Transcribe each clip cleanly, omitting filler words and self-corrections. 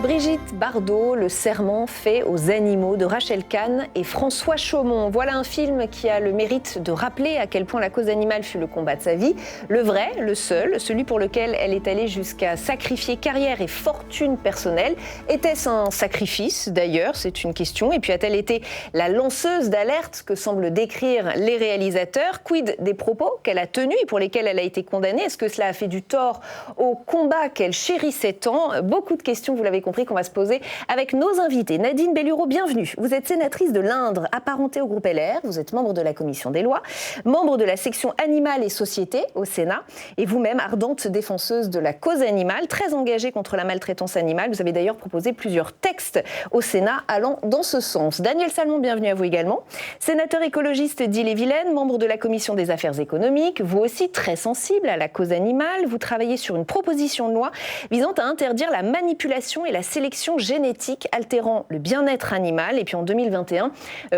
Brigitte Bardot, Le serment fait aux animaux de Rachel Kahn et François Chaumont. Voilà un film qui a le mérite de rappeler à quel point la cause animale fut le combat de sa vie. Le vrai, le seul, celui pour lequel elle est allée jusqu'à sacrifier carrière et fortune personnelle. Était-ce un sacrifice d'ailleurs? C'est une question. Et puis a-t-elle été la lanceuse d'alerte que semblent décrire les réalisateurs? Quid des propos qu'elle a tenus et pour lesquels elle a été condamnée? Est-ce que cela a fait du tort au combat qu'elle chérissait tant? Beaucoup de questions, vous l'avez compris, qu'on va se poser avec nos invités. Nadine Bellureau, bienvenue. Vous êtes sénatrice de l'Indre, apparentée au groupe LR. Vous êtes membre de la commission des lois, membre de la section animale et société au Sénat, et vous-même ardente défenseuse de la cause animale, très engagée contre la maltraitance animale. Vous avez d'ailleurs proposé plusieurs textes au Sénat allant dans ce sens. Daniel Salmon, bienvenue à vous également. Sénateur écologiste d'Ille-et-Vilaine, membre de la commission des affaires économiques, vous aussi très sensible à la cause animale. Vous travaillez sur une proposition de loi visant à interdire la manipulation et la sélection génétique altérant le bien-être animal. Et puis en 2021,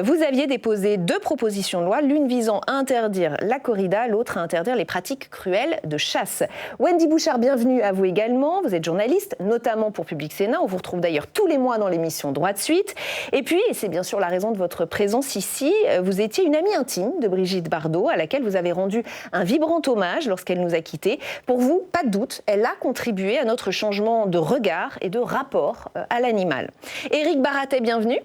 vous aviez déposé 2 propositions de loi, l'une visant à interdire la corrida, l'autre à interdire les pratiques cruelles de chasse. Wendy Bouchard, bienvenue à vous également. Vous êtes journaliste, notamment pour Public Sénat. On vous retrouve d'ailleurs tous les mois dans l'émission Droit de suite. Et puis, et c'est bien sûr la raison de votre présence ici, vous étiez une amie intime de Brigitte Bardot, à laquelle vous avez rendu un vibrant hommage lorsqu'elle nous a quittés. Pour vous, pas de doute, elle a contribué à notre changement de regard et de rapport à l'animal. Éric Baratet, bienvenue.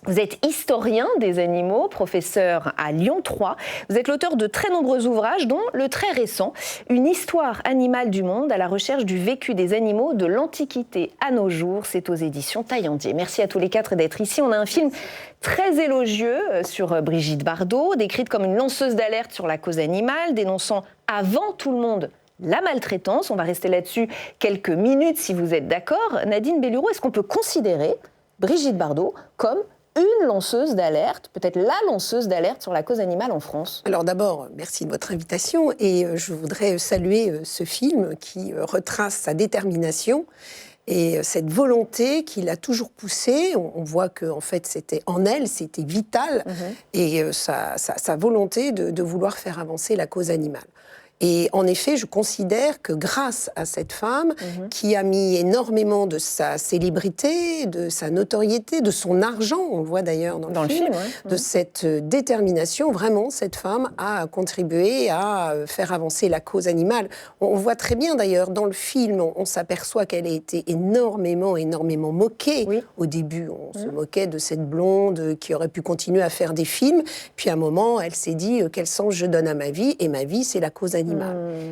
Vous êtes historien des animaux, professeur à Lyon 3. Vous êtes l'auteur de très nombreux ouvrages, dont le très récent « Une histoire animale du monde à la recherche du vécu des animaux de l'Antiquité à nos jours ». C'est aux éditions Taillandier. Merci à tous les 4 d'être ici. On a un film très élogieux sur Brigitte Bardot, décrite comme une lanceuse d'alerte sur la cause animale, dénonçant avant tout le monde la maltraitance. On va rester là-dessus quelques minutes si vous êtes d'accord. Nadine Bellureau, est-ce qu'on peut considérer Brigitte Bardot comme une lanceuse d'alerte, peut-être la lanceuse d'alerte sur la cause animale en France? Alors d'abord, merci de votre invitation et je voudrais saluer ce film qui retrace sa détermination et cette volonté qu'il a toujours poussée. On voit que en fait, c'était en elle, c'était vital, et sa volonté de vouloir faire avancer la cause animale. Et en effet, je considère que grâce à cette femme qui a mis énormément de sa célébrité, de sa notoriété, de son argent, on le voit d'ailleurs dans le film, de cette détermination, vraiment, cette femme a contribué à faire avancer la cause animale. On voit très bien d'ailleurs dans le film, on s'aperçoit qu'elle a été énormément moquée. Oui. Au début, on se moquait de cette blonde qui aurait pu continuer à faire des films. Puis à un moment, elle s'est dit « Quel sens je donne à ma vie ?» Et ma vie, c'est la cause animale.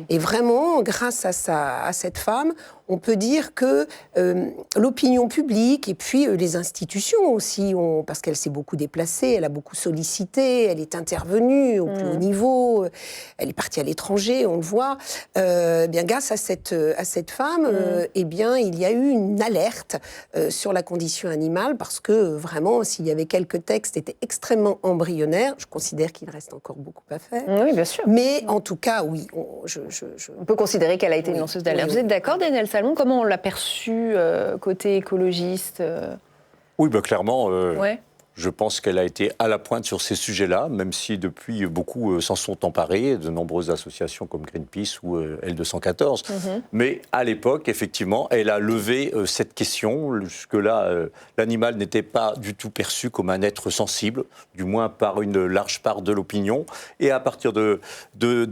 Et vraiment, grâce à cette femme, on peut dire que l'opinion publique et puis les institutions aussi, parce qu'elle s'est beaucoup déplacée, elle a beaucoup sollicité, elle est intervenue au plus haut niveau, elle est partie à l'étranger, on le voit. Bien grâce à cette femme, eh bien, il y a eu une alerte sur la condition animale, parce que vraiment, s'il y avait quelques textes qui étaient extrêmement embryonnaires, je considère qu'il reste encore beaucoup à faire. Oui, bien sûr. Mais en tout cas, oui. On peut considérer qu'elle a été une lanceuse d'alerte. Vous êtes d'accord, Daniel Salmon? Comment on l'a perçue côté écologiste? Oui, clairement, je pense qu'elle a été à la pointe sur ces sujets-là, même si depuis, beaucoup s'en sont emparés, de nombreuses associations comme Greenpeace ou L214. Mais à l'époque, effectivement, elle a levé cette question. Jusque-là, l'animal n'était pas du tout perçu comme un être sensible, du moins par une large part de l'opinion. Et à partir de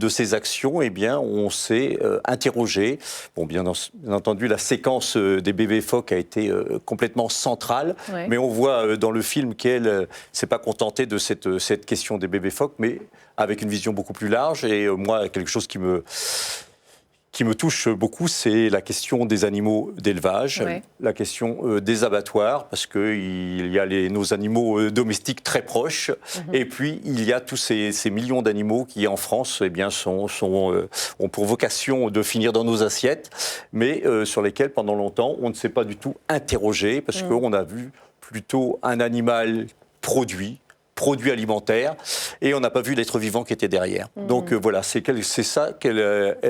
ces actions, eh bien, on s'est interrogé. Bon, bien entendu, la séquence des bébés phoques a été complètement centrale, mais on voit dans le film qu'elle ne s'est pas contentée de cette question des bébés phoques, mais avec une vision beaucoup plus large. Et moi, quelque chose qui me touche beaucoup, c'est la question des animaux d'élevage, la question des abattoirs, parce qu'il y a nos animaux domestiques très proches, et puis il y a tous ces millions d'animaux qui, en France, eh bien, ont pour vocation de finir dans nos assiettes, mais sur lesquels, pendant longtemps, on ne s'est pas du tout interrogé, parce qu'on a vu plutôt un animal produit, produit alimentaire, et on n'a pas vu l'être vivant qui était derrière. Donc voilà, c'est ça qu'elle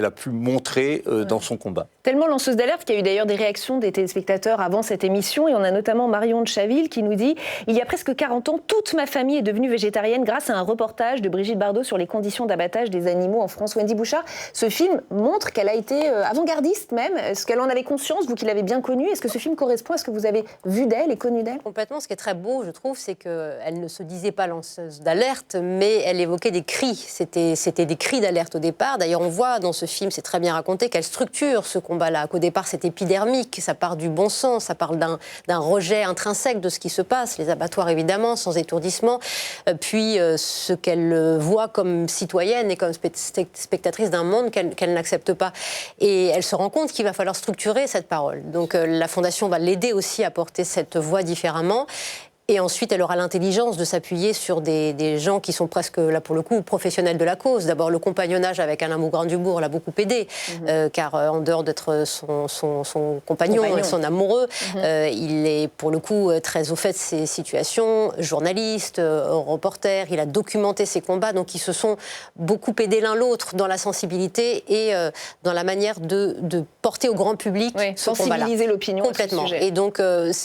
a pu montrer dans son combat. Tellement lanceuse d'alerte qu'il y a eu d'ailleurs des réactions des téléspectateurs avant cette émission, et on a notamment Marion de Chaville qui nous dit « Il y a presque 40 ans, toute ma famille est devenue végétarienne grâce à un reportage de Brigitte Bardot sur les conditions d'abattage des animaux en France. » Wendy Bouchard, ce film montre qu'elle a été avant-gardiste même. Est-ce qu'elle en avait conscience, vous qui l'avez bien connue? Est-ce que ce film correspond à ce que vous avez vu d'elle et connu d'elle? Complètement. Ce qui est très beau, je trouve, c'est qu'elle ne se disait pas lanceuse d'alerte, mais elle évoquait des cris. C'était des cris d'alerte au départ. D'ailleurs, on voit dans ce film, c'est très bien raconté, qu'elle structure ce combat-là, qu'au départ, c'est épidermique, ça part du bon sens, ça parle d'un rejet intrinsèque de ce qui se passe, les abattoirs, évidemment, sans étourdissement, puis ce qu'elle voit comme citoyenne et comme spectatrice d'un monde qu'elle n'accepte pas. Et elle se rend compte qu'il va falloir structurer cette parole. Donc la Fondation va l'aider aussi à porter cette voix différemment. Et ensuite, elle aura l'intelligence de s'appuyer sur des gens qui sont presque, là pour le coup, professionnels de la cause. D'abord, le compagnonnage avec Alain Mougrain-Dubourg l'a beaucoup aidé, car en dehors d'être son compagnon et son amoureux, il est pour le coup très au fait de ces situations, journaliste, reporter, il a documenté ses combats, donc ils se sont beaucoup aidés l'un l'autre dans la sensibilité et dans la manière de porter au grand public ce combat-là. Sensibiliser l'opinion complètement. À ce sujet. Et donc,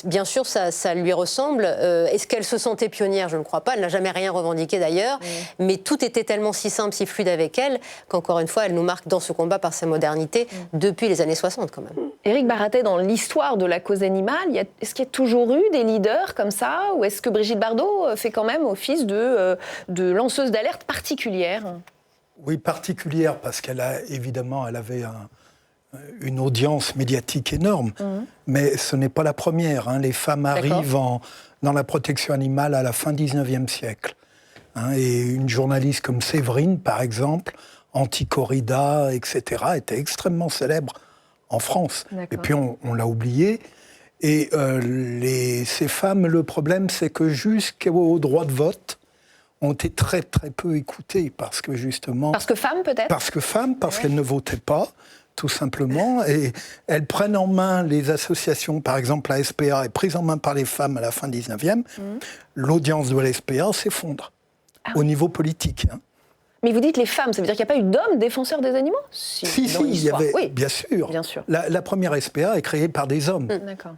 bien sûr, ça lui ressemble. Est-ce qu'elle se sentait pionnière? Je ne crois pas. Elle n'a jamais rien revendiqué d'ailleurs. Mais tout était tellement si simple, si fluide avec elle, qu'encore une fois, elle nous marque dans ce combat par sa modernité depuis les années 60 quand même. Éric Baratet, dans l'histoire de la cause animale, est-ce qu'il y a toujours eu des leaders comme ça? Ou est-ce que Brigitte Bardot fait quand même office de lanceuse d'alerte particulière? Oui, particulière, parce qu'elle avait une audience médiatique énorme. Mais ce n'est pas la première. Hein. Les femmes arrivent dans la protection animale à la fin 19e siècle. Hein. Et une journaliste comme Séverine, par exemple, anti-corrida, etc., était extrêmement célèbre en France. Et puis on l'a oublié. Et ces femmes, le problème, c'est que jusqu'au droit de vote, ont été très très peu écoutées, parce que justement... Parce que femmes, peut-être? Parce qu'elles ne votaient pas, tout simplement, et elles prennent en main les associations. Par exemple, la SPA est prise en main par les femmes à la fin 19e. L'audience de la SPA s'effondre au niveau politique. Hein. Mais vous dites les femmes, ça veut dire qu'il n'y a pas eu d'hommes défenseurs des animaux? Si, il y avait, bien sûr. La première SPA est créée par des hommes.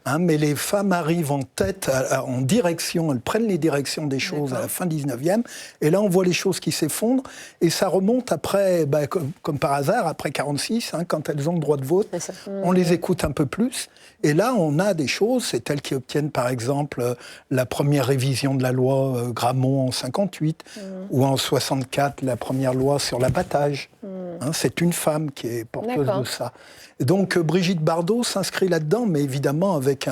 Hein, mais les femmes arrivent en tête, en direction, elles prennent les directions des choses à la fin 19e, et là on voit les choses qui s'effondrent, et ça remonte après, comme par hasard, après 46, hein, quand elles ont le droit de vote, on les écoute un peu plus, et là on a des choses, c'est elles qui obtiennent par exemple la première révision de la loi Gramont en 58, ou en 64 la première loi sur l'abattage. Hein, c'est une femme qui est porteuse de ça. Et donc Brigitte Bardot s'inscrit là-dedans, mais évidemment avec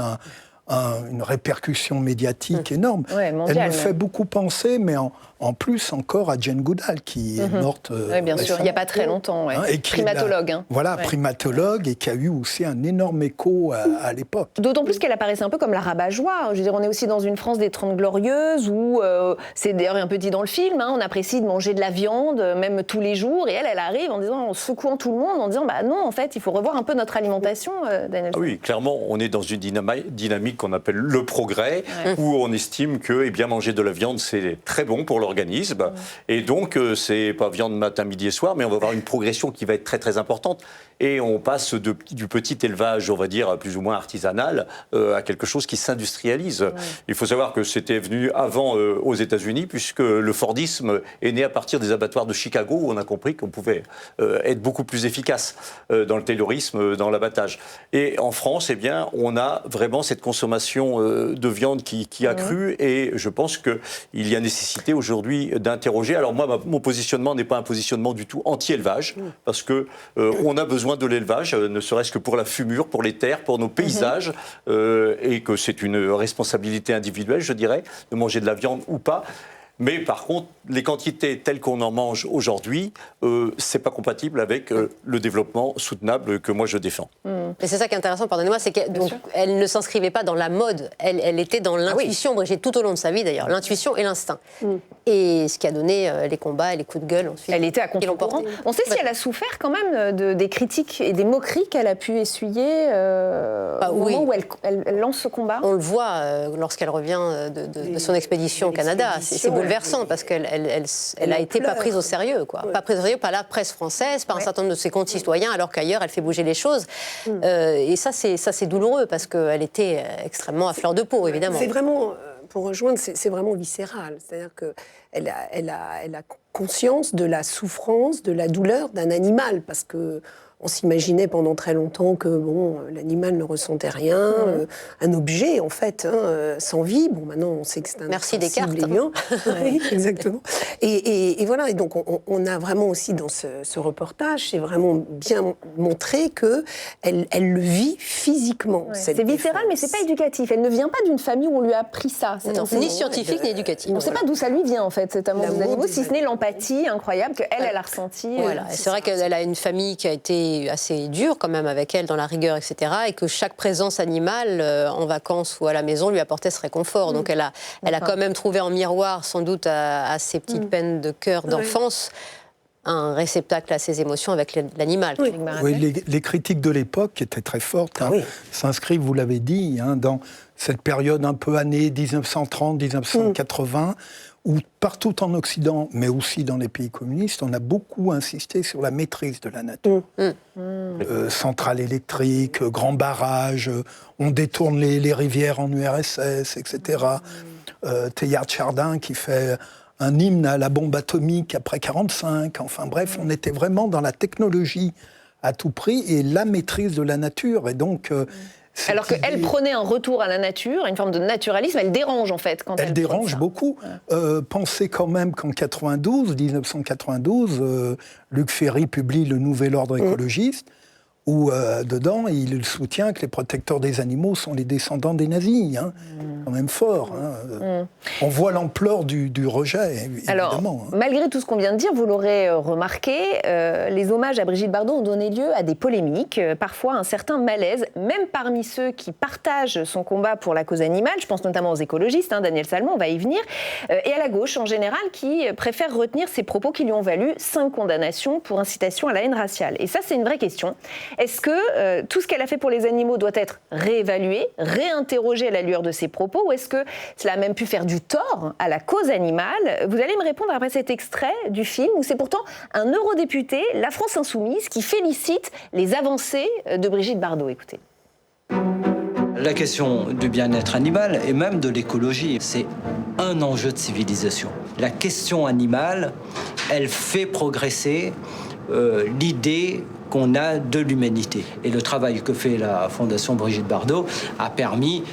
une répercussion médiatique énorme. Elle me fait beaucoup penser, mais en plus encore à Jane Goodall, qui est morte bien sûr, il n'y a pas très longtemps. Hein, et primatologue. Primatologue, et qui a eu aussi un énorme écho à l'époque. D'autant plus qu'elle apparaissait un peu comme la rabat-joie. Je veux dire, on est aussi dans une France des 30 glorieuses, où, c'est d'ailleurs un peu dit dans le film, hein, on apprécie de manger de la viande, même tous les jours, et elle arrive en secouant tout le monde, en disant, non, en fait, il faut revoir un peu notre alimentation, Daniel. Oui, clairement, on est dans une dynamique qu'on appelle le progrès, où on estime que manger de la viande, c'est très bon pour l'organisme. Et donc, c'est pas viande matin, midi et soir, mais on va avoir une progression qui va être très, très importante. Et on passe du petit élevage, on va dire, plus ou moins artisanal, à quelque chose qui s'industrialise. Il faut savoir que c'était venu avant aux États-Unis, puisque le Fordisme est né à partir des abattoirs de Chicago, où on a compris qu'on pouvait être beaucoup plus efficace dans le taylorisme, dans l'abattage. Et en France, on a vraiment cette consommation de viande qui a cru, et je pense qu'il y a nécessité aujourd'hui d'interroger. Alors moi, mon positionnement n'est pas un positionnement du tout anti-élevage, parce que on a besoin de l'élevage, ne serait-ce que pour la fumure, pour les terres, pour nos paysages, et que c'est une responsabilité individuelle, je dirais, de manger de la viande ou pas. Mais par contre, les quantités telles qu'on en mange aujourd'hui, c'est pas compatible avec le développement soutenable que moi je défends. Et c'est ça qui est intéressant, pardonnez-moi, c'est qu'elle ne s'inscrivait pas dans la mode, elle était dans l'intuition, Brigitte, tout au long de sa vie d'ailleurs, l'intuition et l'instinct. Et ce qui a donné les combats et les coups de gueule ensuite. Elle était à contre-courant. On sait si elle a souffert quand même des critiques et des moqueries qu'elle a pu essuyer au moment où elle lance ce combat. On le voit lorsqu'elle revient de son expédition au Canada. C'est bouleversant parce qu'elle a été pas prise au sérieux. Pas prise au sérieux par la presse française, par un certain nombre de ses concitoyens, alors qu'ailleurs elle fait bouger les choses. Et ça c'est douloureux parce qu'elle était extrêmement à fleur de peau, évidemment. C'est vraiment... Pour rejoindre, c'est vraiment viscéral. C'est-à-dire qu'elle a conscience de la souffrance, de la douleur d'un animal, parce que on s'imaginait pendant très longtemps que l'animal ne ressentait rien, un objet en fait, sans vie. Bon, maintenant on sait que c'est un Merci Descartes. Oui, exactement. Et voilà. Et donc on a vraiment aussi dans ce reportage, c'est vraiment bien montré que elle le vit physiquement. Ouais. C'est viscéral, mais c'est pas éducatif. Elle ne vient pas d'une famille où on lui a appris ça. Non, ni scientifique ni éducatif. On ne sait pas d'où ça lui vient en fait, cet amour des animaux, si ce n'est l'empathie incroyable qu'elle a ressentie. Voilà. C'est vrai qu'elle a une famille qui a été assez dur quand même avec elle dans la rigueur, etc. Et que chaque présence animale en vacances ou à la maison lui apportait ce réconfort. Donc elle a quand même trouvé en miroir, sans doute à ses petites peines de cœur d'enfance, un réceptacle à ses émotions avec l'animal. Oui, les critiques de l'époque étaient très fortes, s'inscrivent, vous l'avez dit, dans cette période un peu année 1930-1980, où partout en Occident, mais aussi dans les pays communistes, on a beaucoup insisté sur la maîtrise de la nature. Centrales électriques, grands barrages, on détourne les rivières en URSS, etc. Teilhard de Chardin qui fait un hymne à la bombe atomique après 1945. Enfin bref, on était vraiment dans la technologie à tout prix et la maîtrise de la nature. Et donc... alors qu'elle prenait un retour à la nature, une forme de naturalisme, elle dérange en fait quand elle dérange beaucoup. Pensez quand même qu'en 1992, Luc Ferry publie Le Nouvel Ordre écologiste, où dedans il soutient que les protecteurs des animaux sont les descendants des nazis, quand même fort. On voit l'ampleur du rejet, évidemment. Alors, malgré tout ce qu'on vient de dire, vous l'aurez remarqué, les hommages à Brigitte Bardot ont donné lieu à des polémiques, parfois un certain malaise, même parmi ceux qui partagent son combat pour la cause animale. Je pense notamment aux écologistes, Daniel Salmon, on va y venir, et à la gauche en général, qui préfère retenir ces propos qui lui ont valu 5 condamnations pour incitation à la haine raciale. Et ça, c'est une vraie question. Est-ce que tout ce qu'elle a fait pour les animaux doit être réévalué, réinterrogé à la lueur de ses propos, ou est-ce que cela a même pu faire du tort à la cause animale? Vous allez me répondre après cet extrait du film, où c'est pourtant un eurodéputé, La France Insoumise, qui félicite les avancées de Brigitte Bardot. Écoutez. La question du bien-être animal et même de l'écologie, c'est un enjeu de civilisation. La question animale, elle fait progresser l'idée qu'on a de l'humanité. Et le travail que fait la Fondation Brigitte Bardot a permis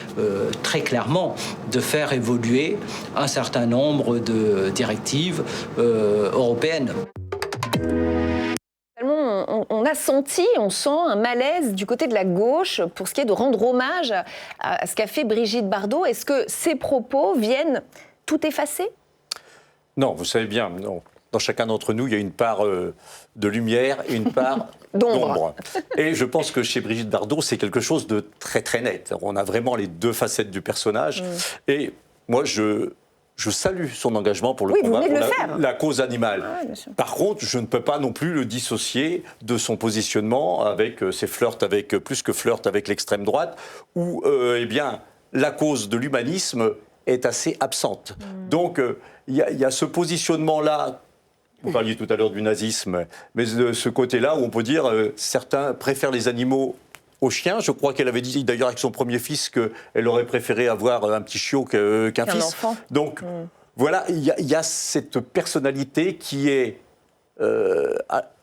très clairement de faire évoluer un certain nombre de directives européennes. On a senti, on sent un malaise du côté de la gauche pour ce qui est de rendre hommage à ce qu'a fait Brigitte Bardot. Est-ce que ces propos viennent tout effacer? Non, vous savez bien, non. Dans chacun d'entre nous, il y a une part de lumière et une part d'ombre. Et je pense que chez Brigitte Bardot, c'est quelque chose de très très net. On a vraiment les deux facettes du personnage. Et moi, je salue son engagement pour le combat pour la cause animale. Par contre, je ne peux pas non plus le dissocier de son positionnement avec ses flirts, plus que flirts avec l'extrême droite, où eh bien, la cause de l'humanisme est assez absente. Donc, il y a ce positionnement-là. Vous parliez tout à l'heure du nazisme, mais de ce côté-là où on peut dire certains préfèrent les animaux aux chiens. Je crois qu'elle avait dit d'ailleurs avec son premier fils qu'elle aurait préféré avoir un petit chiot qu'un fils. Enfant. Donc voilà, il y a cette personnalité qui est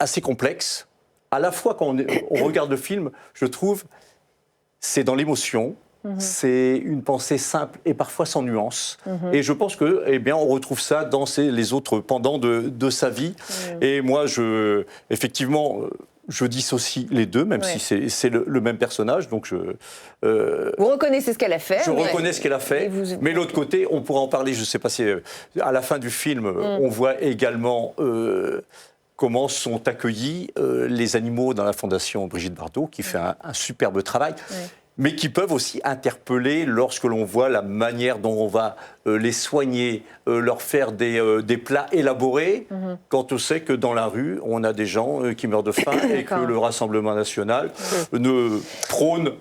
assez complexe. À la fois quand on regarde le film, je trouve, c'est dans l'émotion. C'est une pensée simple et parfois sans nuance. Et je pense que, eh bien, on retrouve ça dans les autres pendants de sa vie. Et moi, effectivement, je dissocie les deux, même si c'est le même personnage. Donc vous reconnaissez ce qu'elle a fait. Je reconnais ce qu'elle a fait. Mais l'autre côté, on pourra en parler. Je ne sais pas si à la fin du film, on voit également comment sont accueillis les animaux dans la Fondation Brigitte Bardot, qui fait un superbe travail. mais qui peuvent aussi interpeller lorsque l'on voit la manière dont on va les soigner, leur faire des plats élaborés, quand on sait que dans la rue, on a des gens qui meurent de faim et que le Rassemblement national prône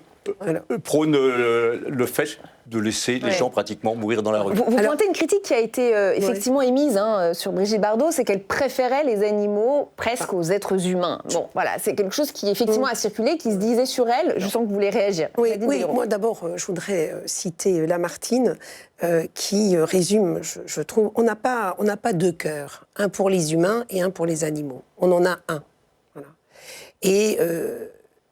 le fait de laisser les gens pratiquement mourir dans la rue. Vous pointez une critique qui a été effectivement émise sur Brigitte Bardot, c'est qu'elle préférait les animaux presque aux êtres humains. Bon, voilà, c'est quelque chose qui effectivement a circulé, qui se disait sur elle. Je sens que vous voulez réagir. Oui, moi d'abord, je voudrais citer Lamartine, qui résume, je trouve, on n'a pas deux cœurs, un pour les humains et un pour les animaux. On en a un. Voilà. Et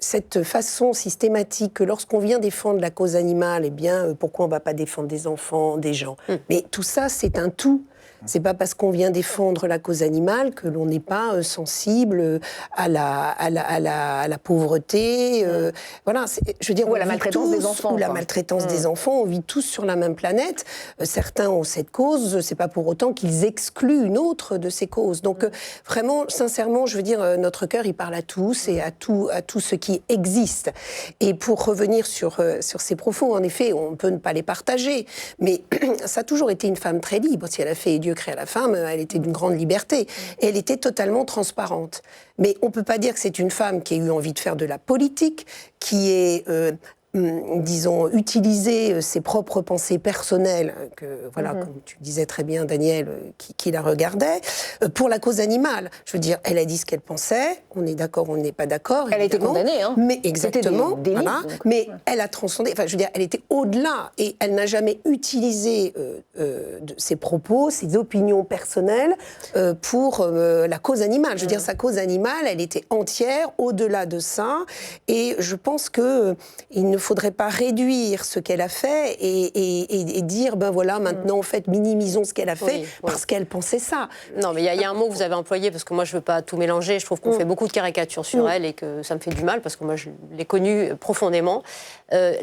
cette façon systématique que lorsqu'on vient défendre la cause animale, eh bien, pourquoi on ne va pas défendre des enfants, des gens ? Mais tout ça, c'est un tout. C'est pas parce qu'on vient défendre la cause animale que l'on n'est pas sensible à la pauvreté. Voilà, je veux dire, ou à la maltraitance des enfants. Ou la maltraitance des enfants. On vit tous sur la même planète. Certains ont cette cause. C'est pas pour autant qu'ils excluent une autre de ces causes. Donc vraiment, sincèrement, je veux dire, notre cœur, il parle à tous et à tout ce qui existe. Et pour revenir sur ces propos, en effet, on peut ne pas les partager, mais ça a toujours été une femme très libre. Si elle a fait Dieu crée la femme, elle était d'une grande liberté. Et elle était totalement transparente. Mais on ne peut pas dire que c'est une femme qui a eu envie de faire de la politique, qui est... disons, utiliser ses propres pensées personnelles, que, voilà, comme tu disais très bien, Daniel, qui la regardait, pour la cause animale. Je veux dire, elle a dit ce qu'elle pensait, on est d'accord, on n'est pas d'accord. Elle a été condamnée, hein. Mais exactement, des délits, voilà. Mais elle a transcendé, enfin, je veux dire, elle était au-delà, et elle n'a jamais utilisé ses propos, ses opinions personnelles pour la cause animale. Je veux dire, sa cause animale, elle était entière, au-delà de ça, et je pense que il ne faudrait pas réduire ce qu'elle a fait et dire, ben voilà, maintenant, en fait, minimisons ce qu'elle a fait parce qu'elle pensait ça. Non, mais il y a un mot que vous avez employé, parce que moi, je ne veux pas tout mélanger. Je trouve qu'on fait beaucoup de caricatures sur elle et que ça me fait du mal, parce que moi, je l'ai connue profondément.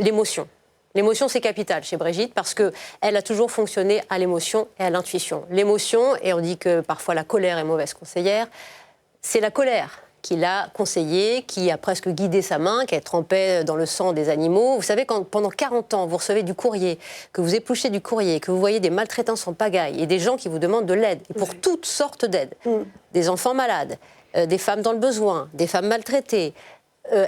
L'émotion. L'émotion, c'est capital chez Brigitte, parce qu'elle a toujours fonctionné à l'émotion et à l'intuition. L'émotion, et on dit que parfois la colère est mauvaise conseillère, c'est la colère qui l'a conseillé, qui a presque guidé sa main, qui trempait dans le sang des animaux. Vous savez, quand pendant 40 ans, vous recevez du courrier, que vous épluchez du courrier, que vous voyez des maltraitances en pagaille et des gens qui vous demandent de l'aide, et pour toutes sortes d'aides, des enfants malades, des femmes dans le besoin, des femmes maltraitées,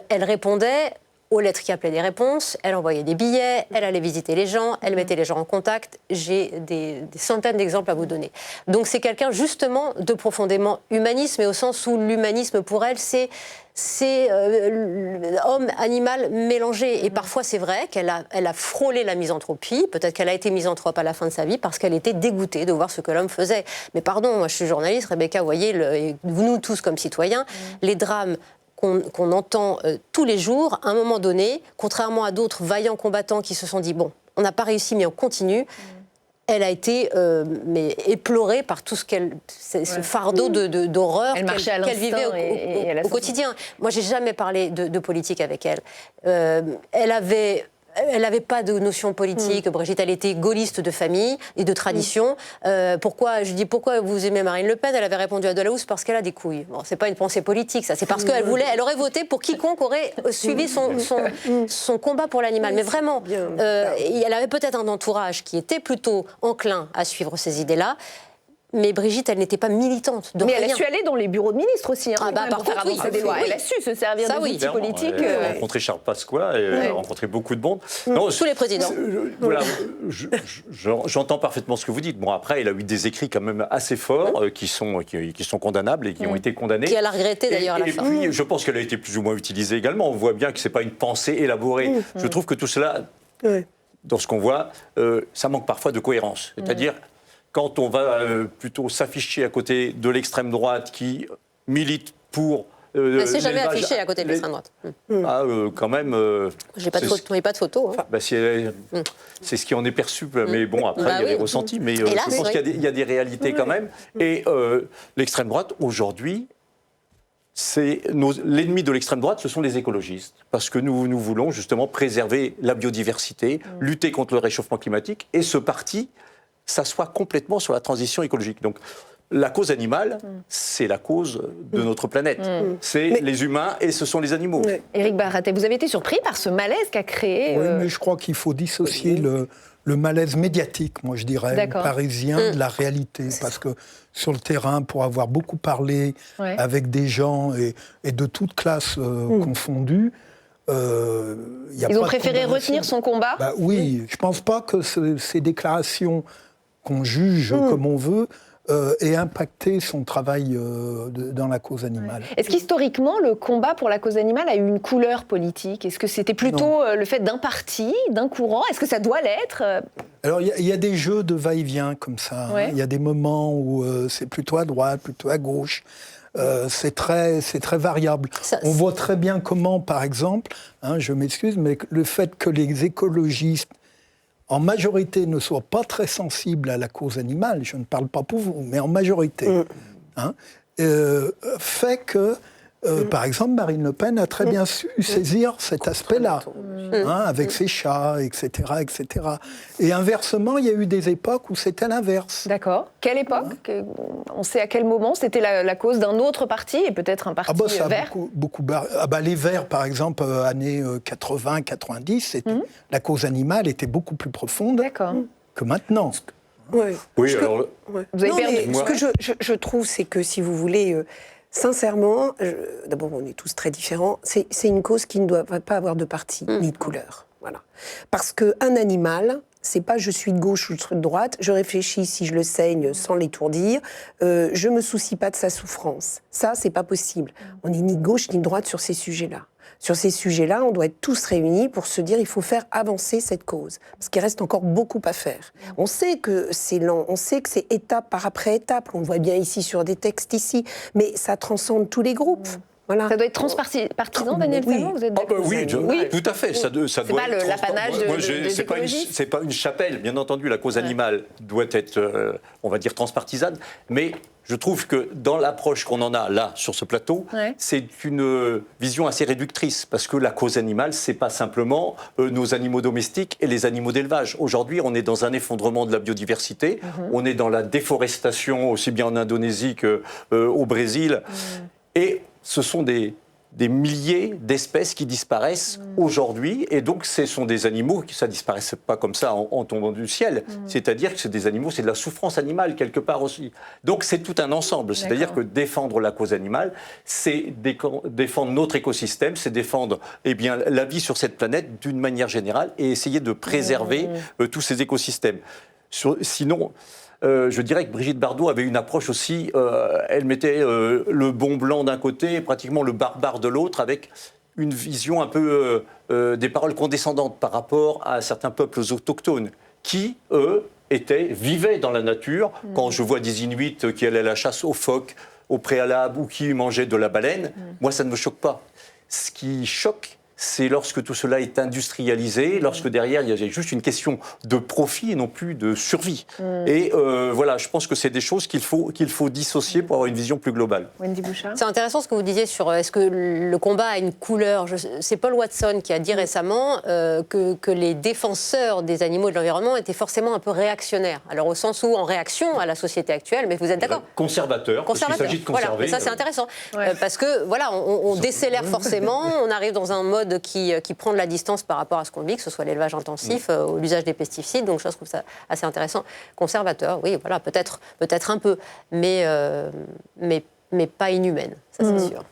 elle répondait aux lettres qui appelaient des réponses, elle envoyait des billets, elle allait visiter les gens, elle mettait les gens en contact. J'ai des centaines d'exemples à vous donner. Donc c'est quelqu'un justement de profondément humaniste, mais au sens où l'humanisme pour elle, c'est homme-animal mélangé. Et parfois c'est vrai qu'elle a frôlé la misanthropie, peut-être qu'elle a été misanthrope à la fin de sa vie parce qu'elle était dégoûtée de voir ce que l'homme faisait. Mais pardon, moi je suis journaliste, Rebecca, vous voyez, et nous tous comme citoyens, les drames qu'on entend tous les jours, à un moment donné, contrairement à d'autres vaillants combattants qui se sont dit « bon, on n'a pas réussi, mais on continue », elle a été éplorée par tout ce fardeau d'horreur qu'elle vivait au quotidien. Moi, j'ai jamais parlé de politique avec elle. Elle n'avait pas de notion politique. Brigitte, elle était gaulliste de famille et de tradition. Pourquoi vous aimez Marine Le Pen ? Elle avait répondu à Delahousse parce qu'elle a des couilles. Bon, c'est pas une pensée politique, ça. C'est parce qu'elle elle aurait voté pour quiconque aurait suivi son combat pour l'animal. Mais vraiment, elle avait peut-être un entourage qui était plutôt enclin à suivre ces idées-là. Mais Brigitte, elle n'était pas militante de rien. Mais elle a su aller dans les bureaux de ministres aussi. Hein, par contre, oui. Des lois. Elle a su se servir des outils politiques. Elle a rencontré Charles Pasqua, elle a rencontré beaucoup de monde. Tous les présidents. Voilà, j'entends parfaitement ce que vous dites. Bon, après, elle a eu des écrits quand même assez forts qui sont condamnables et qui ont été condamnés. Qui elle a regretté d'ailleurs à la fin. Et puis, je pense qu'elle a été plus ou moins utilisée également. On voit bien que ce n'est pas une pensée élaborée. Je trouve que tout cela, dans ce qu'on voit, ça manque parfois de cohérence. C'est-à-dire... Quand on va plutôt s'afficher à côté de l'extrême droite qui milite pour... Elle ne s'est jamais affichée à côté de l'extrême droite. Quand même... Je n'ai pas de photo. Hein. C'est ce qui en est perçu, mais bon, après, il y a des ressentis. Mais je pense qu'il y a des réalités quand même. Et l'extrême droite, aujourd'hui, l'ennemi de l'extrême droite, ce sont les écologistes. Parce que nous voulons justement préserver la biodiversité, lutter contre le réchauffement climatique. Et ce parti... s'assoit complètement sur la transition écologique. Donc, la cause animale, c'est la cause de notre planète. C'est les humains et ce sont les animaux. Éric Baraté, vous avez été surpris par ce malaise qu'a créé... Oui, mais je crois qu'il faut dissocier le malaise médiatique, moi je dirais, parisien, de la réalité. Parce que sur le terrain, pour avoir beaucoup parlé avec des gens et de toutes classes confondues, ils ont préféré retenir son combat. Oui, je ne pense pas que ces déclarations qu'on juge comme on veut aient impacté son travail dans la cause animale. Est-ce qu'historiquement, le combat pour la cause animale a eu une couleur politique? Est-ce que c'était plutôt le fait d'un parti, d'un courant? Est-ce que ça doit l'être? Alors, il y a des jeux de va-et-vient comme ça. Il y a des moments où c'est plutôt à droite, plutôt à gauche. C'est très variable. On voit très bien comment, par exemple, je m'excuse, mais le fait que les écologistes, en majorité, ne soient pas très sensibles à la cause animale, je ne parle pas pour vous, mais en majorité, fait que, par exemple, Marine Le Pen a très bien su saisir cet aspect-là, avec ses chats, etc., etc. Et inversement, il y a eu des époques où c'était l'inverse. D'accord. Quelle époque? On sait à quel moment c'était la cause d'un autre parti, et peut-être un parti vert? Les Verts, par exemple, années 80-90, la cause animale était beaucoup plus profonde que maintenant. Vous avez perdu. Ce que je trouve, c'est que, si vous voulez... Sincèrement, d'abord, on est tous très différents. C'est une cause qui ne doit pas avoir de parti ni de couleur. Voilà. Parce qu'un animal, c'est pas je suis de gauche ou je suis de droite, je réfléchis si je le saigne sans l'étourdir, je me soucie pas de sa souffrance. Ça, c'est pas possible. On n'est ni de gauche ni de droite sur ces sujets-là. Sur ces sujets-là, on doit être tous réunis pour se dire il faut faire avancer cette cause. Parce qu'il reste encore beaucoup à faire. On sait que c'est lent, on sait que c'est étape par après étape. On le voit bien ici sur des textes ici, mais ça transcende tous les groupes. Voilà. Ça doit être transpartisan, Daniel Salmon, vous êtes d'accord? Oui, tout à fait. Ça doit pas l'apanage des écologistes. C'est pas une chapelle. Bien entendu, la cause animale doit être, on va dire, transpartisane. Mais je trouve que dans l'approche qu'on en a là, sur ce plateau, c'est une vision assez réductrice. Parce que la cause animale, c'est pas simplement nos animaux domestiques et les animaux d'élevage. Aujourd'hui, on est dans un effondrement de la biodiversité. On est dans la déforestation, aussi bien en Indonésie qu'au Brésil. Et ce sont des milliers d'espèces qui disparaissent aujourd'hui. Et donc, ce sont des animaux qui ne disparaissent pas comme ça en tombant du ciel. C'est-à-dire que c'est des animaux, c'est de la souffrance animale quelque part aussi. Donc, c'est tout un ensemble. C'est-à-dire que défendre la cause animale, c'est défendre notre écosystème, c'est défendre la vie sur cette planète d'une manière générale et essayer de préserver tous ces écosystèmes. Sinon... je dirais que Brigitte Bardot avait une approche aussi, elle mettait le bon blanc d'un côté et pratiquement le barbare de l'autre, avec une vision un peu des paroles condescendantes par rapport à certains peuples autochtones qui, eux, vivaient dans la nature. Quand je vois des Inuits qui allaient à la chasse aux phoques au préalable ou qui mangeaient de la baleine, moi ça ne me choque pas. Ce qui choque, c'est lorsque tout cela est industrialisé, lorsque derrière, il y a juste une question de profit et non plus de survie. Et voilà, je pense que c'est des choses qu'il faut dissocier pour avoir une vision plus globale. Wendy Bouchard. C'est intéressant ce que vous disiez sur est-ce que le combat a une couleur. C'est Paul Watson qui a dit récemment que les défenseurs des animaux et de l'environnement étaient forcément un peu réactionnaires. Alors au sens où en réaction à la société actuelle, mais vous êtes d'accord? Conservateur, parce qu'il s'agit de conserver. Voilà, ça c'est intéressant. Parce que voilà, on décélère forcément, on arrive dans un mode qui prend de la distance par rapport à ce qu'on vit, que ce soit l'élevage intensif, l'usage des pesticides, donc je trouve ça assez intéressant. Conservateur, oui, voilà, peut-être un peu, mais pas inhumaine, ça c'est sûr.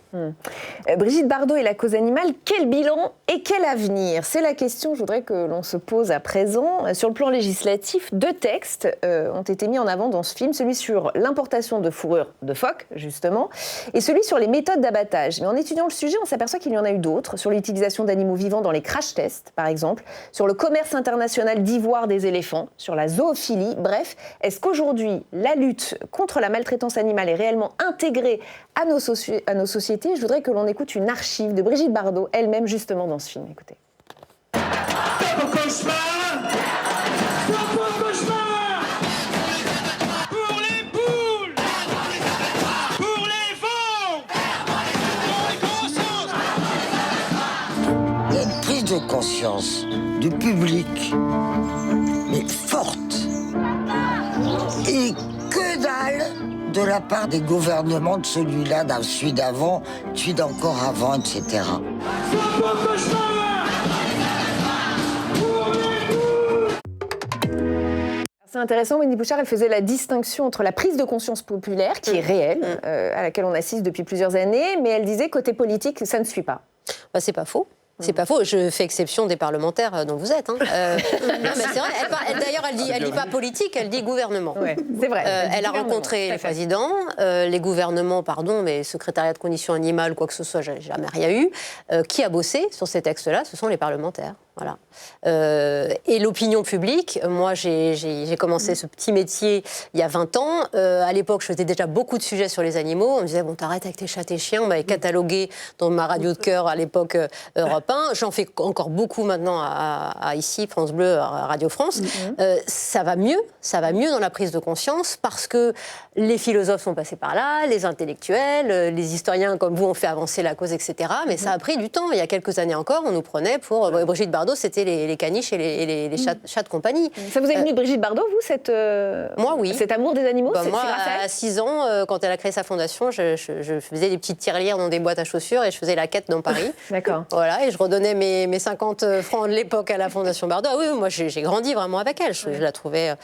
Brigitte Bardot et la cause animale, quel bilan et quel avenir? C'est la question, je voudrais que l'on se pose à présent. Sur le plan législatif, 2 textes ont été mis en avant dans ce film, celui sur l'importation de fourrure de phoque, justement, et celui sur les méthodes d'abattage. Mais en étudiant le sujet, on s'aperçoit qu'il y en a eu d'autres, sur l'utilisation d'animaux vivants dans les crash tests, par exemple, sur le commerce international d'ivoire des éléphants, sur la zoophilie. Bref, est-ce qu'aujourd'hui, la lutte contre la maltraitance animale est réellement intégrée à nos sociétés? Je voudrais que l'on écoute une archive de Brigitte Bardot, elle-même justement dans ce film. Écoutez. Stop au cauchemar! Stop au cauchemar! Pour les poules! Pour les veaux! Il y a une prise de conscience du public, mais forte. Et que dalle de la part des gouvernements de celui-là, d'un celui d'avant, celui d'encore avant, etc. C'est intéressant, Wendy Bouchard, elle faisait la distinction entre la prise de conscience populaire, qui est réelle, à laquelle on assiste depuis plusieurs années, mais elle disait, côté politique, ça ne suit pas. Bah, c'est pas faux. C'est pas faux. Je fais exception des parlementaires dont vous êtes. Non, mais c'est vrai. D'ailleurs, elle dit pas politique, elle dit gouvernement. Ouais, c'est vrai. Elle a rencontré le président, les gouvernements, le secrétariat de conditions animales, quoi que ce soit, jamais rien eu. Qui a bossé sur ces textes-là? Ce sont les parlementaires. Voilà. Et l'opinion publique, moi j'ai commencé ce petit métier il y a 20 ans. À l'époque, je faisais déjà beaucoup de sujets sur les animaux. On me disait, bon, t'arrêtes avec tes chats, tes chiens. On m'avait catalogué dans ma radio de cœur à l'époque Europe 1. J'en fais encore beaucoup maintenant à ici, France Bleu, à Radio France. Ça va mieux dans la prise de conscience parce que les philosophes sont passés par là, les intellectuels, les historiens comme vous ont fait avancer la cause, etc. Mais ça a pris du temps. Il y a quelques années encore, on nous prenait pour Brigitte Bardot, c'était les caniches et les chats de compagnie. Ça vous est venu de Brigitte Bardot, vous, moi, oui. Cet amour des animaux? Moi, à 6 ans, quand elle a créé sa fondation, je faisais des petites tirelires dans des boîtes à chaussures et je faisais la quête dans Paris. D'accord. Voilà, et je redonnais mes 50 francs de l'époque à la Fondation Bardot. Ah oui, moi, j'ai grandi vraiment avec elle. Je la trouvais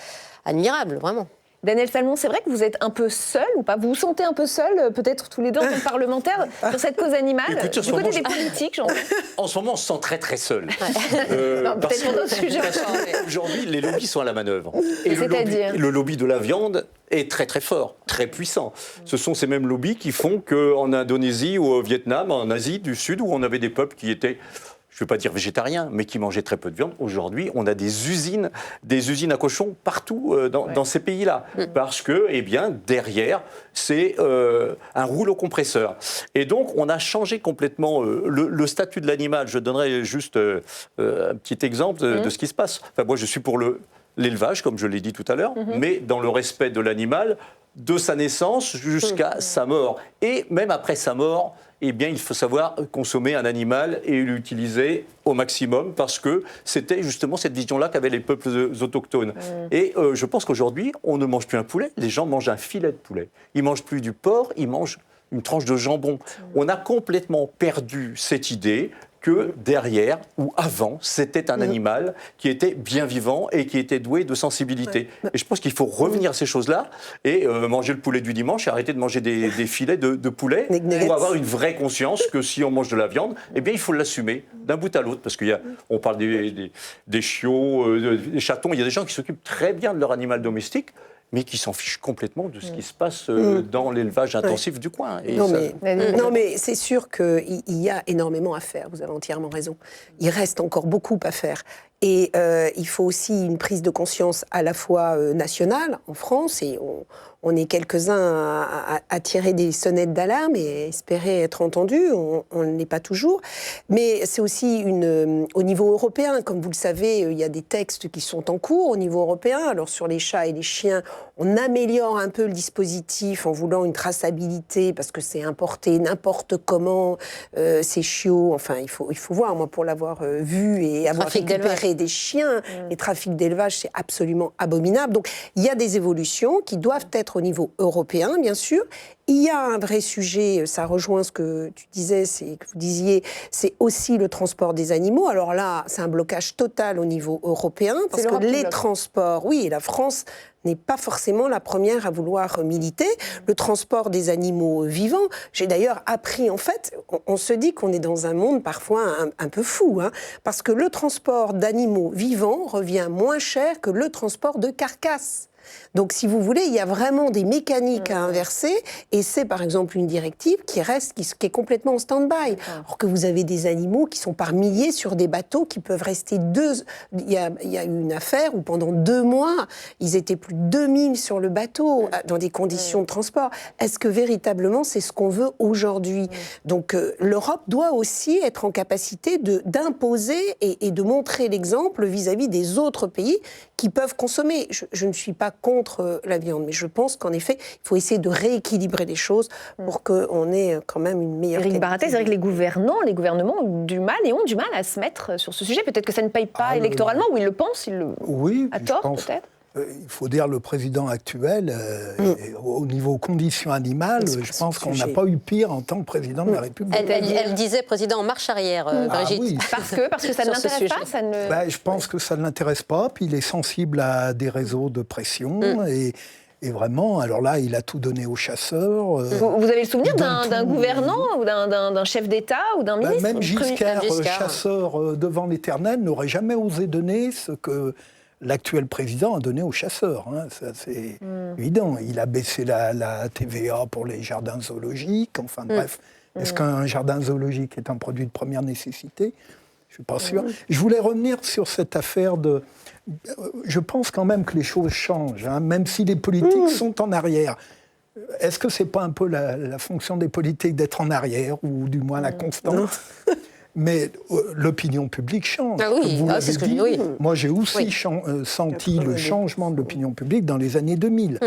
admirable, vraiment. Daniel Salmon, c'est vrai que vous êtes un peu seul ou pas? Vous vous sentez un peu seul, peut-être tous les deux en tant que parlementaires, sur cette cause animale? Écoute, du côté des politiques, j'en... En ce moment, on se sent très très seul. Peut-être pour d'autres sujets. Aujourd'hui, les lobbies sont à la manœuvre. Et c'est-à-dire le lobby de la viande est très très fort, très puissant. Ce sont ces mêmes lobbies qui font qu'en Indonésie ou au Vietnam, en Asie du Sud, où on avait des peuples qui étaient... je ne veux pas dire végétariens, mais qui mangeaient très peu de viande. Aujourd'hui, on a des usines à cochons partout dans ces pays-là. Parce que, derrière, c'est un rouleau compresseur. Et donc, on a changé complètement le statut de l'animal. Je donnerai juste un petit exemple de ce qui se passe. Enfin, moi, je suis pour l'élevage, comme je l'ai dit tout à l'heure, mais dans le respect de l'animal, de sa naissance jusqu'à sa mort. Et même après sa mort, il faut savoir consommer un animal et l'utiliser au maximum parce que c'était justement cette vision-là qu'avaient les peuples autochtones. Et je pense qu'aujourd'hui, on ne mange plus un poulet, les gens mangent un filet de poulet. Ils ne mangent plus du porc, ils mangent une tranche de jambon. On a complètement perdu cette idée que derrière ou avant, c'était un animal qui était bien vivant et qui était doué de sensibilité. Et je pense qu'il faut revenir à ces choses-là et manger le poulet du dimanche et arrêter de manger des filets de poulet pour avoir une vraie conscience que si on mange de la viande, il faut l'assumer d'un bout à l'autre. Parce qu'on parle des chiots, des chatons, il y a des gens qui s'occupent très bien de leur animal domestique, mais qui s'en fichent complètement de ce qui se passe dans l'élevage intensif du coin. Et mais c'est sûr qu'il y a énormément à faire, vous avez entièrement raison. Il reste encore beaucoup à faire. Et il faut aussi une prise de conscience à la fois nationale, en France, et on est quelques-uns à tirer des sonnettes d'alarme et espérer être entendus, on ne l'est pas toujours. Mais c'est aussi au niveau européen, comme vous le savez, il y a des textes qui sont en cours au niveau européen. Alors sur les chats et les chiens, on améliore un peu le dispositif en voulant une traçabilité, parce que c'est importé n'importe comment, ces chiots, enfin il faut voir, moi pour l'avoir vu et avoir récupéré des chiens, les trafics d'élevage, c'est absolument abominable. Donc il y a des évolutions qui doivent être au niveau européen, bien sûr. Il y a un vrai sujet, ça rejoint ce que tu disais, que vous disiez, c'est aussi le transport des animaux. Alors là, c'est un blocage total au niveau européen, parce que les transports, oui, la France n'est pas forcément la première à vouloir militer. Le transport des animaux vivants, j'ai d'ailleurs appris, en fait, on se dit qu'on est dans un monde parfois un peu fou, parce que le transport d'animaux vivants revient moins cher que le transport de carcasses. Donc, si vous voulez, il y a vraiment des mécaniques à inverser, et c'est par exemple une directive qui est complètement en stand-by. Alors que vous avez des animaux qui sont par milliers sur des bateaux qui peuvent rester Il y a eu une affaire où pendant 2 mois, ils étaient plus de 2000 sur le bateau, dans des conditions de transport. Est-ce que véritablement c'est ce qu'on veut aujourd'hui? Donc, l'Europe doit aussi être en capacité d'imposer et de montrer l'exemple vis-à-vis des autres pays qui peuvent consommer. Je ne suis pas contre la viande, mais je pense qu'en effet, il faut essayer de rééquilibrer les choses pour qu'on ait quand même une meilleure qualité. Éric Baratet, c'est vrai que les gouvernements ont du mal à se mettre sur ce sujet. Peut-être que ça ne paye pas électoralement, ou ils le pensent, à tort peut-être. il faut dire le président actuel, au niveau conditions animales, je pense qu'on n'a pas eu pire en tant que président de la République. Elle disait président en marche arrière, Brigitte. Oui. Parce que ça ne l'intéresse pas, ça ne... Je pense que ça ne l'intéresse pas, puis il est sensible à des réseaux de pression, et vraiment, alors là, il a tout donné aux chasseurs. Vous avez le souvenir d'un gouvernant ou d'un chef d'État ou d'un ministre? Même Giscard, chasseur devant l'Éternel, n'aurait jamais osé donner ce que l'actuel président a donné aux chasseurs. Hein. Ça, c'est évident. Il a baissé la TVA pour les jardins zoologiques. Enfin bref, est-ce qu'un jardin zoologique est un produit de première nécessité? Je ne suis pas sûr. Je voulais revenir sur cette affaire de... Je pense quand même que les choses changent, hein, même si les politiques sont en arrière. Est-ce que ce n'est pas un peu la fonction des politiques d'être en arrière, ou du moins la constante? Mais l'opinion publique change. Ah oui, vous l'avez dit. Moi, j'ai aussi senti le changement de l'opinion publique dans les années 2000.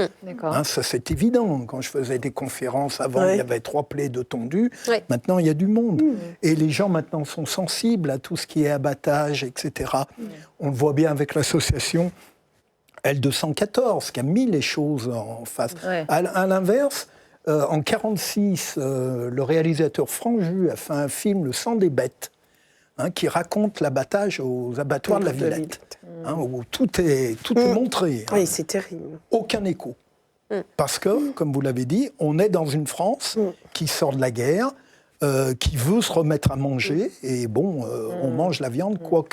Hein, ça, c'est évident. Quand je faisais des conférences avant, il y avait 3 plaies de tondu. Maintenant, il y a du monde. Et les gens, maintenant, sont sensibles à tout ce qui est abattage, etc. On le voit bien avec l'association L214, qui a mis les choses en face. À l'inverse... en 1946, le réalisateur Franck Jus a fait un film, Le sang des bêtes, qui raconte l'abattage aux abattoirs de la Villette, où tout est montré. Oui, c'est terrible. Aucun écho. Parce que, comme vous l'avez dit, on est dans une France qui sort de la guerre, qui veut se remettre à manger, et on mange la viande quoi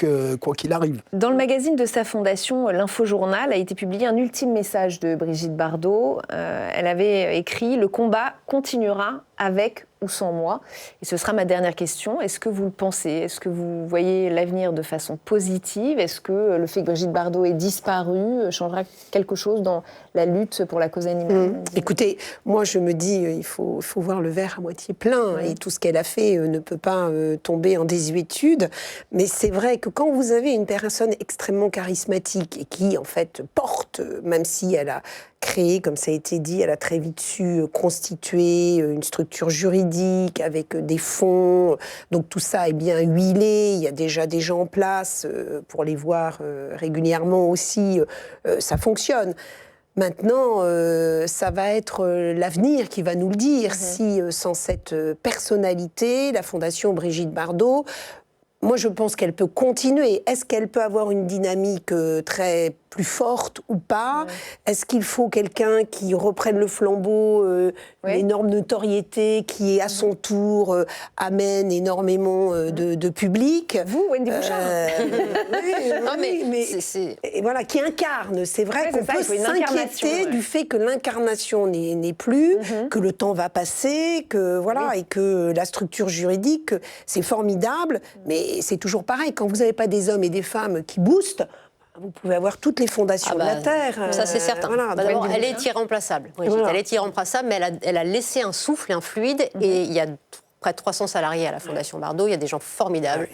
qu'il arrive. Dans le magazine de sa fondation, l'Infojournal, a été publié un ultime message de Brigitte Bardot. Elle avait écrit « Le combat continuera avec ou sans moi ». Et ce sera ma dernière question. Est-ce que vous le pensez? Est-ce que vous voyez l'avenir de façon positive? Est-ce que le fait que Brigitte Bardot ait disparu changera quelque chose dans la lutte pour la cause animale? Écoutez, moi je me dis, il faut voir le verre à moitié plein, et tout ce qu'elle a fait ne peut pas tomber en désuétude. Mais c'est vrai que quand vous avez une personne extrêmement charismatique et qui en fait porte, même si elle a créé, comme ça a été dit, elle a très vite su constituer une structure juridique avec des fonds. Donc tout ça est bien huilé, il y a déjà des gens en place pour les voir régulièrement aussi, ça fonctionne. Maintenant, ça va être l'avenir qui va nous le dire. Si, sans cette personnalité, la Fondation Brigitte Bardot, moi je pense qu'elle peut continuer. Est-ce qu'elle peut avoir une dynamique très plus forte ou pas? Est-ce qu'il faut quelqu'un qui reprenne le flambeau, une énorme notoriété, qui à son tour amène énormément de public? Vous, Wendy Bouchard. Et voilà, qui incarne. C'est vrai qu'on peut s'inquiéter du fait que l'incarnation n'est plus, que le temps va passer, que voilà, et que la structure juridique, c'est formidable, mais c'est toujours pareil. Quand vous n'avez pas des hommes et des femmes qui boostent, vous pouvez avoir toutes les fondations de la Terre. Ça, c'est certain. Voilà, d'abord, elle est irremplaçable. Elle est irremplaçable, mais elle a laissé un souffle et un fluide. Et il y a près de 300 salariés à la Fondation Bardot. Il y a des gens formidables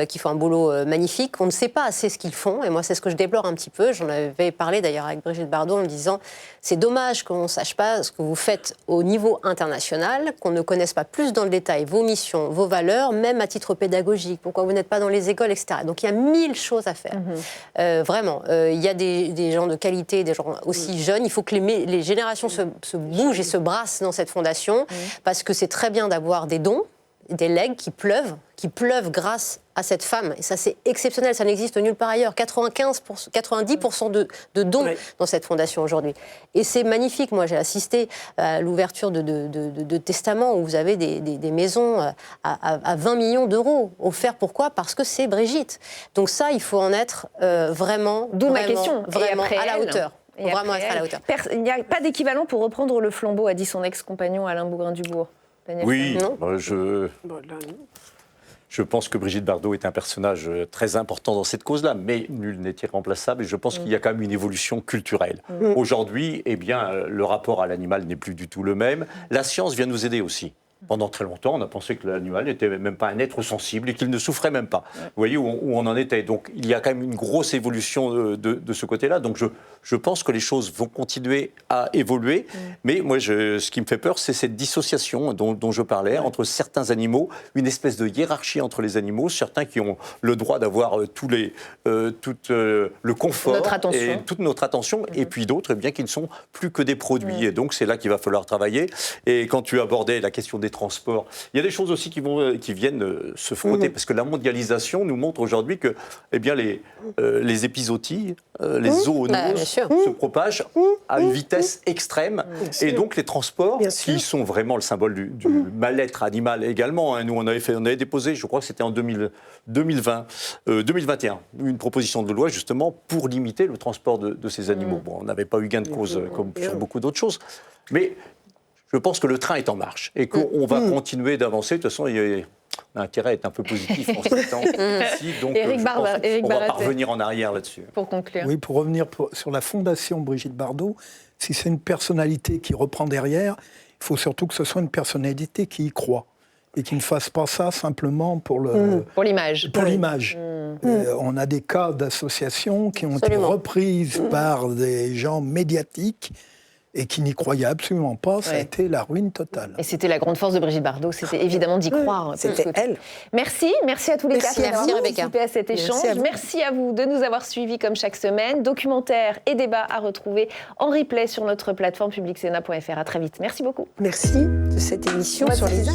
qui font un boulot magnifique. On ne sait pas assez ce qu'ils font. Et moi, c'est ce que je déplore un petit peu. J'en avais parlé d'ailleurs avec Brigitte Bardot en me disant c'est dommage qu'on ne sache pas ce que vous faites au niveau international, qu'on ne connaisse pas plus dans le détail vos missions, vos valeurs, même à titre pédagogique. Pourquoi vous n'êtes pas dans les écoles, etc. Donc il y a 1000 choses à faire. Vraiment. Il y a des gens de qualité, des gens aussi jeunes. Il faut que les générations se bougent et se brassent dans cette fondation parce que c'est très bien d'avoir des dons, des legs qui pleuvent grâce à cette femme. Et ça, c'est exceptionnel, ça n'existe nulle part ailleurs. 90% de dons dans cette fondation aujourd'hui. Et c'est magnifique. Moi, j'ai assisté à l'ouverture de testaments où vous avez des maisons à 20 millions d'euros offerts. Pourquoi? Parce que c'est Brigitte. Donc ça, il faut en être vraiment, d'où ma question. Vraiment à la hauteur. Vraiment être à la hauteur. Il n'y a pas d'équivalent pour reprendre le flambeau, a dit son ex-compagnon Alain Bougrain-Dubourg. Oui, je pense que Brigitte Bardot est un personnage très important dans cette cause-là, mais nul n'est irremplaçable et je pense qu'il y a quand même une évolution culturelle. Aujourd'hui, le rapport à l'animal n'est plus du tout le même. La science vient nous aider aussi. Pendant très longtemps, on a pensé que l'animal n'était même pas un être sensible et qu'il ne souffrait même pas. Vous voyez où on en était. Donc il y a quand même une grosse évolution de ce côté-là. Donc je pense que les choses vont continuer à évoluer. Mais moi, ce qui me fait peur, c'est cette dissociation dont je parlais entre certains animaux, une espèce de hiérarchie entre les animaux, certains qui ont le droit d'avoir tout le confort et toute notre attention, et puis d'autres qui ne sont plus que des produits. Et donc c'est là qu'il va falloir travailler. Et quand tu abordais la question des transports, il y a des choses aussi qui viennent se frotter, parce que la mondialisation nous montre aujourd'hui que les épizooties, les zoonoses se propagent à une vitesse extrême, et donc les transports, qui sont vraiment le symbole du mal-être animal également. Nous, on avait déposé, je crois que c'était en 2021, une proposition de loi justement pour limiter le transport de ces animaux. Bon, on n'avait pas eu gain de cause comme sur beaucoup d'autres choses, mais je pense que le train est en marche et qu'on va continuer d'avancer. De toute façon, l'intérêt est un peu positif en ce temps ici, donc Éric Baratet, on va pas revenir en arrière là-dessus. Pour conclure. Oui, pour revenir sur la fondation Brigitte Bardot, si c'est une personnalité qui reprend derrière, il faut surtout que ce soit une personnalité qui y croit et qui ne fasse pas ça simplement pour l'image. Pour l'image. On a des cas d'associations qui ont été reprises par des gens médiatiques et qui n'y croyaient absolument pas. Ça a été la ruine totale. Et c'était la grande force de Brigitte Bardot, c'était évidemment d'y croire. C'était elle. Merci à tous les quatre d'avoir participé à cet échange. Merci à vous de nous avoir suivis comme chaque semaine. Documentaires et débats à retrouver en replay sur notre plateforme publicsena.fr. À très vite. Merci beaucoup. Merci de cette émission sur les